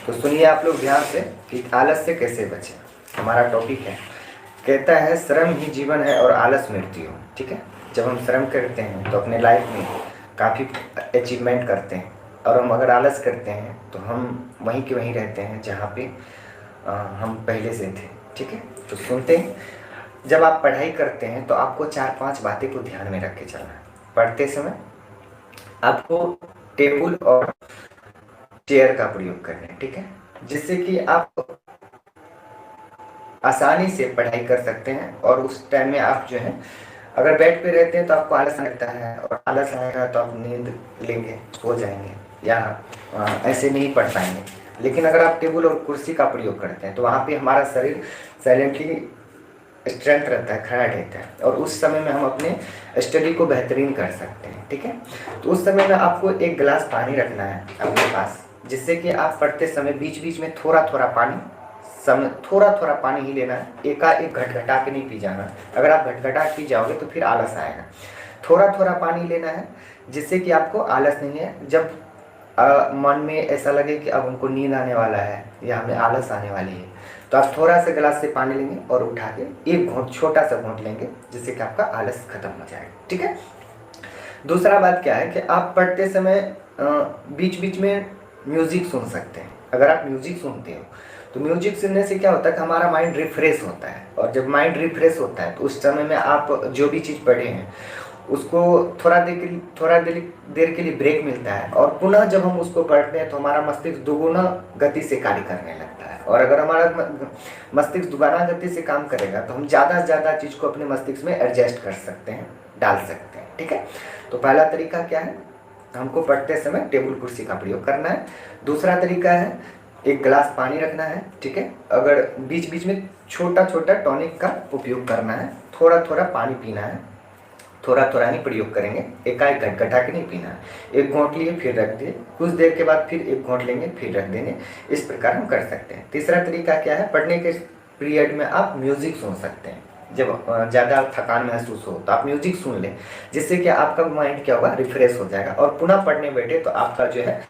तो सुनिए आप लोग ध्यान से कि आलस से कैसे बचें। हमारा टॉपिक है, कहता है श्रम ही जीवन है और आलस मृत्यु। ठीक है, जब हम श्रम करते हैं तो अपने लाइफ में काफ़ी अचीवमेंट करते हैं, और हम अगर आलस करते हैं तो हम वहीं के वहीं रहते हैं जहाँ पे हम पहले से थे। ठीक है, तो सुनते हैं। जब आप पढ़ाई करते हैं तो आपको 4-5 बातें को ध्यान में रख के चलना है। पढ़ते समय आपको टेबल और चेयर का प्रयोग करना है। ठीक है, जिससे कि आप आसानी से पढ़ाई कर सकते हैं। और उस टाइम में आप जो है, अगर बेड पे रहते हैं तो आपको आलस लगता है, और आलस आएगा तो आप नींद लेंगे, सो जाएंगे, या ऐसे नहीं पढ़ पाएंगे। लेकिन अगर आप टेबल और कुर्सी का प्रयोग करते हैं तो वहाँ पे हमारा शरीर साइलेंटली स्ट्रेंथ रहता है, खड़ा रहता है, और उस समय में हम अपने स्टडी को बेहतरीन कर सकते हैं। ठीक है, तो उस समय में आपको एक गिलास पानी रखना है अपने पास, जिससे कि आप पढ़ते समय बीच बीच में थोड़ा थोड़ा पानी ही लेना है। एकाएक घटघटा के नहीं पी जाना। अगर आप घटघटा पी जाओगे तो फिर आलस आएगा। थोड़ा थोड़ा पानी लेना है, जिससे कि आपको आलस नहीं है। जब मन में ऐसा लगे कि अब हमको नींद आने वाला है या हमें आलस आने वाली है, तो आप थोड़ा सा गिलास से पानी लेंगे और उठा के एक घूंट, छोटा सा घूंट लेंगे, जिससे कि आपका आलस खत्म हो जाएगा। ठीक है, दूसरा बात क्या है कि आप पढ़ते समय बीच बीच में म्यूजिक सुन सकते हैं। अगर आप म्यूजिक सुनते हो तो म्यूजिक सुनने से क्या होता है कि हमारा माइंड रिफ्रेश होता है, और जब माइंड रिफ्रेश होता है तो उस समय में आप जो भी चीज़ पढ़े हैं उसको थोड़ा देर के लिए ब्रेक मिलता है, और पुनः जब हम उसको पढ़ते हैं तो हमारा मस्तिष्क दोगुना गति से कार्य करने लगता है। और अगर हमारा मस्तिष्क दोगुना गति से काम करेगा तो हम ज़्यादा से ज़्यादा चीज़ को अपने मस्तिष्क में एडजस्ट कर सकते हैं, डाल सकते हैं। ठीक है, तो पहला तरीका क्या है, हमको पढ़ते समय टेबल कुर्सी का प्रयोग करना है। दूसरा तरीका है, एक गिलास पानी रखना है। ठीक है, अगर बीच बीच में छोटा छोटा टॉनिक का उपयोग करना है, थोड़ा थोड़ा पानी पीना है। थोड़ा थोड़ा नहीं प्रयोग करेंगे, एकाएक घटघटा के नहीं पीना है। एक घोंट लिए फिर रख दिए, कुछ देर के बाद फिर एक घोंट लेंगे, फिर रख देंगे। इस प्रकार हम कर सकते हैं। तीसरा तरीका क्या है, पढ़ने के पीरियड में आप म्यूजिक सुन सकते हैं। जब ज़्यादा थकान महसूस हो तो आप म्यूजिक सुन लें, जिससे कि आपका माइंड क्या होगा, रिफ्रेश हो जाएगा, और पुनः पढ़ने बैठे तो आपका जो है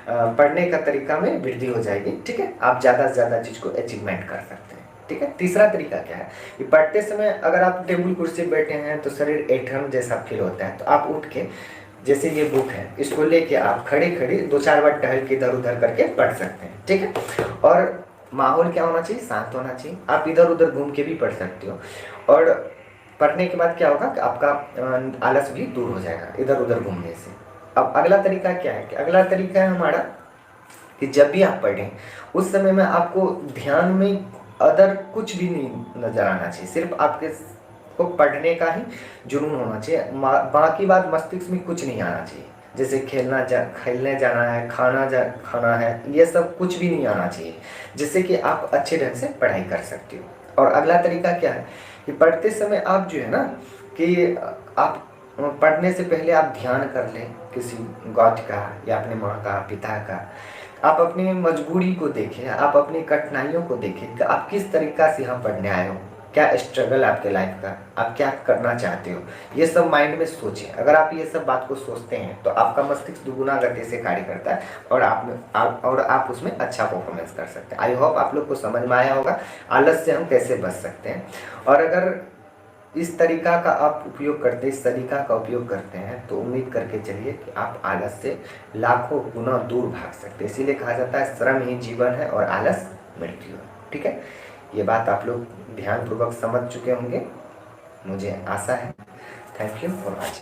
पढ़ने का तरीका में वृद्धि हो जाएगी। ठीक है, आप ज़्यादा से ज़्यादा चीज़ को अचीवमेंट कर सकते हैं। ठीक है, तीसरा तरीका क्या है कि पढ़ते समय अगर आप टेबल कुर्सी बैठे हैं तो शरीर ऐंठन जैसा फील होता है, तो आप उठ के, जैसे ये बुक है, इसको लेके आप खड़े खड़े 2-4 बार टहल के इधर उधर करके पढ़ सकते हैं। ठीक है, और माहौल क्या होना चाहिए, शांत होना चाहिए। आप इधर उधर घूम के भी पढ़ सकते हो, और पढ़ने के बाद क्या होगा कि आपका आलस भी दूर हो जाएगा इधर उधर घूमने से। अब अगला तरीका क्या है कि अगला तरीका है हमारा कि जब भी आप पढ़ें उस समय में आपको ध्यान में अदर कुछ भी नहीं नजर आना चाहिए, सिर्फ आपके को पढ़ने का ही जुनून होना चाहिए। बाकी बात मस्तिष्क में कुछ नहीं आना चाहिए, जैसे खेलने जाना है, खाना है, ये सब कुछ भी नहीं आना चाहिए, जिससे कि आप अच्छे ढंग से पढ़ाई कर सकते हो। और अगला तरीका क्या है कि पढ़ते समय आप जो है ना कि आप पढ़ने से पहले आप ध्यान कर लें किसी गॉड का या अपने माँ का, पिता का। आप अपनी मजबूरी को देखें, आप अपनी कठिनाइयों को देखें कि आप किस तरीका से यहाँ पढ़ने आए हो, क्या स्ट्रगल आपके लाइफ का, आप क्या करना चाहते हो, ये सब माइंड में सोचें। अगर आप ये सब बात को सोचते हैं तो आपका मस्तिष्क दुगुना गति से कार्य करता है, और आप उसमें अच्छा परफॉर्मेंस कर सकते हैं। आई होप आप लोग को समझ में आया होगा आलस से हम कैसे बच सकते हैं। और अगर इस तरीका का आप उपयोग करते हैं, इस तरीका का उपयोग करते हैं, तो उम्मीद करके चलिए कि आप आलस से लाखों गुना दूर भाग सकते हैं। इसीलिए कहा जाता है श्रम ही जीवन है और आलस मृत्यु है। ठीक है, ये बात आप लोग ध्यानपूर्वक समझ चुके होंगे, मुझे आशा है। Thank you for watching.